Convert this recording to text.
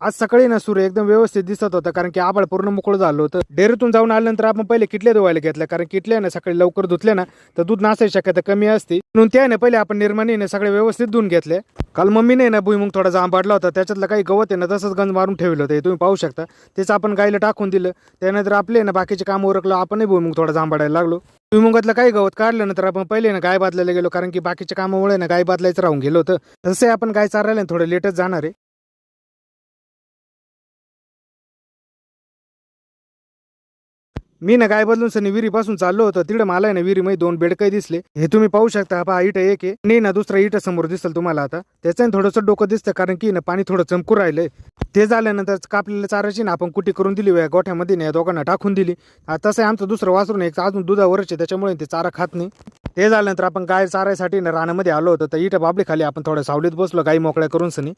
आज सकाळी ना सूर्य एकदम व्यवस्थित दिसत होता, कारण की आभाळ पूर्ण मोकळं झालं होतं. डेअरीतून जाऊन आल्यानंतर आपण पहिले किटल्या धुवायला घेतल्या, कारण किटल्या ना सकाळी लवकर धुतल्या ना तर दूध नासायची शक्यता कमी असते. म्हणून त्या ना पहिले आपण निर्माणीने सगळे व्यवस्थित धुवून घेतले. काल मम्मीने ना भुईमुग थोडा जांभाडला होता, त्याच्यातलं काही गवत आहे ना तसंच गंज मारून ठेवलं होतं, हे तुम्ही पाहू शकता. तेच आपण गायला टाकून दिलं. त्यानंतर आपले ना बाकीचे काम उरकलं, आपणही भुईमुग थोडा जांभाडायला लागलो. भुईमुगातलं काही गवत काढल्यानंतर आपण पहिले ना गाय बादलायला गेलो, कारण की बाकीच्या कामामुळे ना गाय बादलायचं राहून गेलं होतं. तसे आपण गाय चारायला थोडं लेटच जाणार आहे. मी ना गाय बदलून सनी विहिरीपासून चाललो होतो, तिकडे मला ना विहिरीमध्ये 2 बेडकं दिसले. हे तुम्ही पाहू शकता. पहा, इथं एक आहे आणि ना दुसरा इथं समोर दिसेल तुम्हाला. आता त्याचं थोडंसं डोकं दिसतं, कारण की ना पाणी थोडं चमकू राहिलंय. ते झाल्यानंतर कापलेल्या चाराची ना आपण कुटी करून दिली, या गोठ्यामध्ये ना दोघांना टाकून दिली. तसं आमचं दुसरं वासरून एक अजून दुधावरच आहे, त्याच्यामुळे ते चारा खात नाही. ते झाल्यानंतर आपण गाय चारायसाठी ना रानामध्ये आलो होतो, तर इथं बाबली खाली आपण थोड्या सावलीत बसलो गाई मोकळ्या करून सनी.